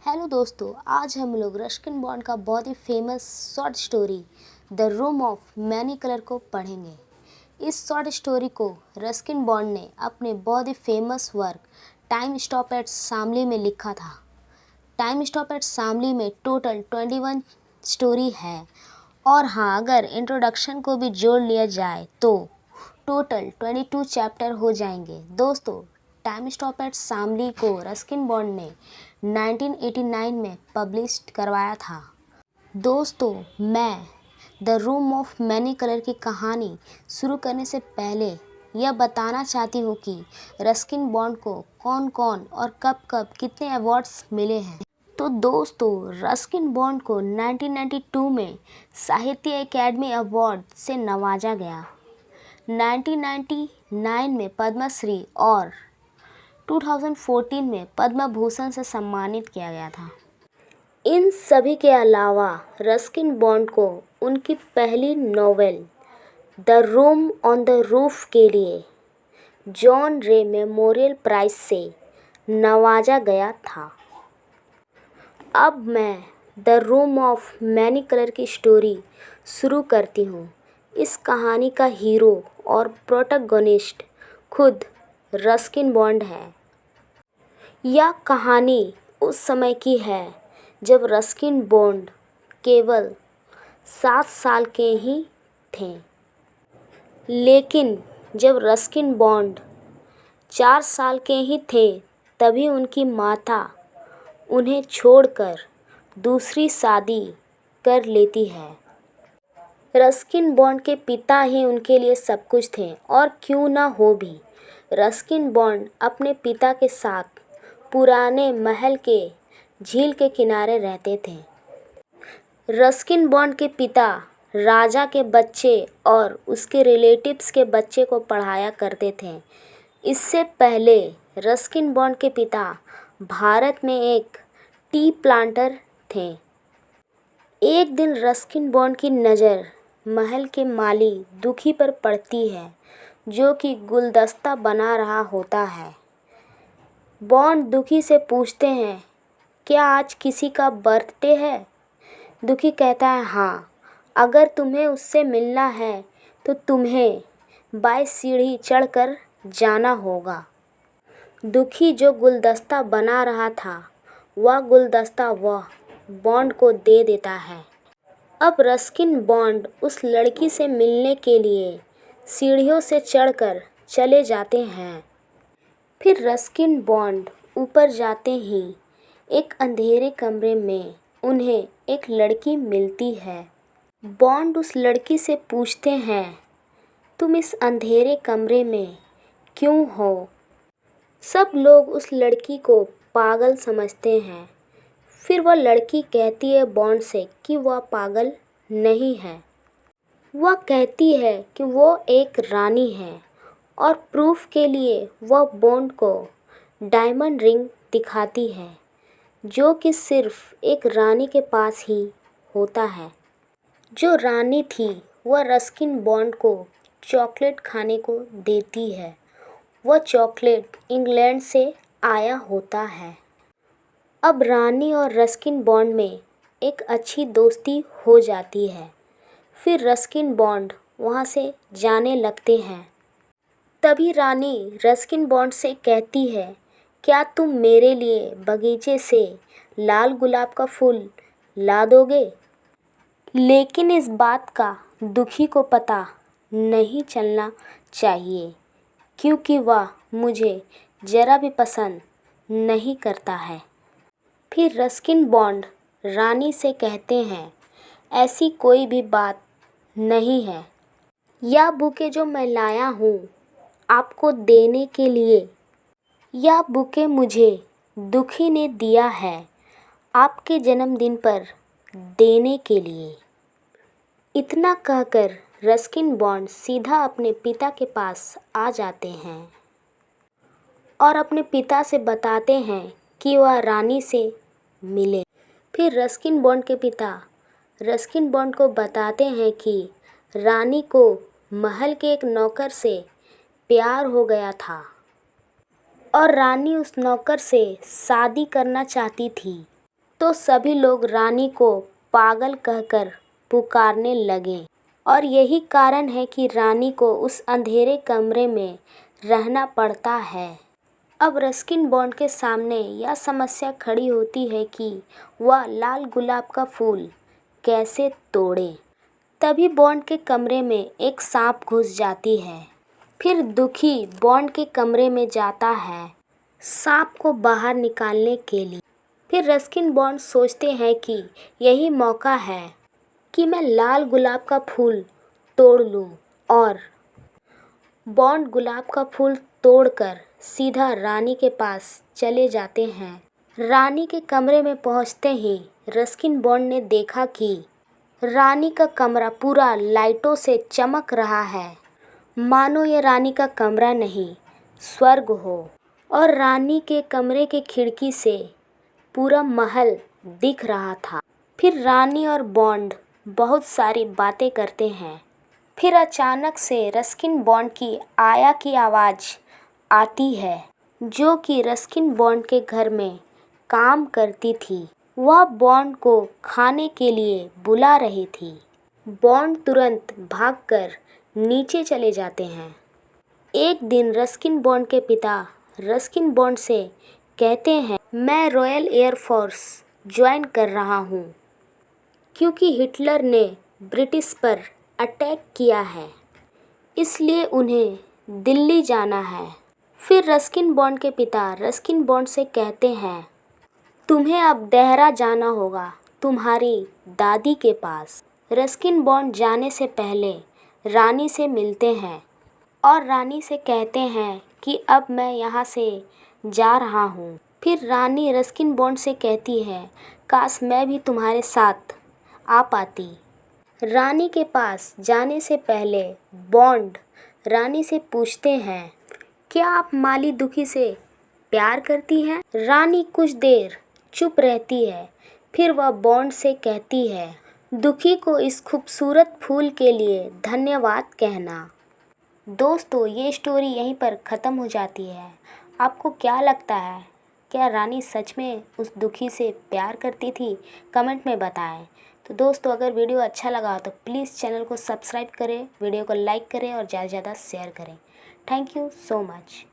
Hello दोस्तों, आज हम लोग रस्किन बॉन्ड का बहुत ही famous short story the room of many colour को पढ़ेंगे। इस शॉर्ट स्टोरी को रस्किन बॉन्ड ने अपने बहुत ही famous work time stop at Shamli में लिखा था। टाइम स्टॉप एट शामली में टोटल 21 स्टोरी है और हाँ, अगर इंट्रोडक्शन को भी जोड़ लिया जाए तो टोटल 22 चैप्टर हो जाएंगे। दोस्तों, टाइम स्टॉप एट शामली को रस्किन बॉन्ड ने 1989 में पब्लिश करवाया था। दोस्तों, मैं the room of many colour की कहानी शुरू करने से पहले यह बताना चाहती हूँ कि रस्किन बॉन्ड को कौन कौन और कब कब कितने अवार्ड्स मिले हैं। तो दोस्तों, रस्किन बॉन्ड को 1992 में साहित्य अकेडमी अवार्ड से नवाजा गया, 1999 में पद्मश्री और 2014 में पद्म भूषण से सम्मानित किया गया था। इन सभी के अलावा रस्किन बॉन्ड को उनकी पहली novel the room on the roof के लिए जॉन रे मेमोरियल प्राइज से नवाजा गया था। अब मैं the room of many colour की स्टोरी शुरू करती हूँ। इस कहानी का हीरो और प्रोटैगनिस्ट खुद रस्किन बॉन्ड है। यह कहानी उस समय की है जब रस्किन बॉन्ड केवल 7 साल के ही थे। लेकिन जब रस्किन बॉन्ड 4 साल के ही थे तभी उनकी माता उन्हें छोड़कर दूसरी शादी कर लेती है। रस्किन बॉन्ड के पिता ही उनके लिए सब कुछ थे और क्यों ना हो भी, रस्किन बॉन्ड अपने पिता के साथ पुराने महल के झील के किनारे रहते थे। रस्किन बॉन्ड के पिता राजा के बच्चे और उसके रिलेटिव्स के बच्चे को पढ़ाया करते थे। इससे पहले रस्किन बॉन्ड के पिता भारत में एक टी प्लांटर थे। एक दिन रस्किन बॉन्ड की नज़र महल के माली दुखी पर पड़ती है, जो कि गुलदस्ता बना रहा होता है। बॉन्ड दुखी से पूछते हैं, क्या आज किसी का बर्थडे है? दुखी कहता है, हाँ, अगर तुम्हें उससे मिलना है तो तुम्हें बाय सीढ़ी चढ़कर जाना होगा। दुखी जो गुलदस्ता बना रहा था वह गुलदस्ता वह बॉन्ड को दे देता है। अब रस्किन बॉन्ड उस लड़की से मिलने के लिए सीढ़ियों से चढ़कर चले जाते हैं। फिर रस्किन बॉन्ड ऊपर जाते ही एक अंधेरे कमरे में उन्हें एक लड़की मिलती है। बॉन्ड उस लड़की से पूछते हैं, तुम इस अंधेरे कमरे में क्यों हो? सब लोग उस लड़की को पागल समझते हैं। फिर वह लड़की कहती है बॉन्ड से कि वह पागल नहीं है। वह कहती है कि वो एक रानी है और प्रूफ के लिए वह बॉन्ड को डायमंड रिंग दिखाती है, जो कि सिर्फ एक रानी के पास ही होता है। जो रानी थी वह रस्किन बॉन्ड को चॉकलेट खाने को देती है। वह चॉकलेट इंग्लैंड से आया होता है। अब रानी और रस्किन बॉन्ड में एक अच्छी दोस्ती हो जाती है। फिर रस्किन बॉन्ड वहाँ से जाने लगते हैं। तभी रानी रस्किन बॉन्ड से कहती है, क्या तुम मेरे लिए बगीचे से लाल गुलाब का फूल ला दोगे? लेकिन इस बात का दुखी को पता नहीं चलना चाहिए, क्योंकि वह मुझे ज़रा भी पसंद नहीं करता है। फिर रस्किन बॉन्ड रानी से कहते हैं, ऐसी कोई भी बात नहीं है। यह बुके जो मैं लाया हूँ आपको देने के लिए, यह बुके मुझे दुखी ने दिया है आपके जन्मदिन पर देने के लिए। इतना कहकर रस्किन बॉन्ड सीधा अपने पिता के पास आ जाते हैं और अपने पिता से बताते हैं कि वह रानी से मिले। फिर रस्किन बॉन्ड के पिता रस्किन बॉन्ड को बताते हैं कि रानी को महल के एक नौकर से प्यार हो गया था और रानी उस नौकर से शादी करना चाहती थी। तो सभी लोग रानी को पागल कहकर पुकारने लगे और यही कारण है कि रानी को उस अंधेरे कमरे में रहना पड़ता है। अब रस्किन बॉन्ड के सामने यह समस्या खड़ी होती है कि वह लाल गुलाब का फूल कैसे तोड़े। तभी बॉन्ड के कमरे में एक सांप घुस जाती है। फिर दुखी बॉन्ड के कमरे में जाता है सांप को बाहर निकालने के लिए। फिर रस्किन बॉन्ड सोचते हैं कि यही मौका है कि मैं लाल गुलाब का फूल तोड़ लूं और बॉन्ड गुलाब का फूल तोड़कर सीधा रानी के पास चले जाते हैं। रानी के कमरे में पहुंचते ही रस्किन बॉन्ड ने देखा कि रानी का कमरा पूरा लाइटों से चमक रहा है, मानो ये रानी का कमरा नहीं स्वर्ग हो। और रानी के कमरे के खिड़की से पूरा महल दिख रहा था। फिर रानी और बॉन्ड बहुत सारी बातें करते हैं। फिर अचानक से रस्किन बॉन्ड की आया की आवाज़ आती है, जो कि रस्किन बॉन्ड के घर में काम करती थी। वह बॉन्ड को खाने के लिए बुला रही थी। बॉन्ड तुरंत भागकर नीचे चले जाते हैं। एक दिन रस्किन बॉन्ड के पिता रस्किन बॉन्ड से कहते हैं, मैं रॉयल एयर फोर्स ज्वाइन कर रहा हूँ क्योंकि हिटलर ने ब्रिटिश पर अटैक किया है, इसलिए उन्हें दिल्ली जाना है। फिर रस्किन बॉन्ड के पिता रस्किन बॉन्ड से कहते हैं, तुम्हें अब देहरा जाना होगा तुम्हारी दादी के पास। रस्किन बॉन्ड जाने से पहले रानी से मिलते हैं और रानी से कहते हैं कि अब मैं यहाँ से जा रहा हूँ। फिर रानी रस्किन बॉन्ड से कहती है, काश मैं भी तुम्हारे साथ आ पाती। रानी के पास जाने से पहले बॉन्ड रानी से पूछते हैं, क्या आप माली दुखी से प्यार करती हैं? रानी कुछ देर चुप रहती है। फिर वह बॉन्ड से कहती है, दुखी को इस खूबसूरत फूल के लिए धन्यवाद कहना। दोस्तों, ये स्टोरी यहीं पर ख़त्म हो जाती है। आपको क्या लगता है, क्या रानी सच में उस दुखी से प्यार करती थी? कमेंट में बताएं। तो दोस्तों, अगर वीडियो अच्छा लगा तो प्लीज़ चैनल को सब्सक्राइब करें, वीडियो को लाइक करें और ज़्यादा से ज़्यादा शेयर करें। Thank you so much.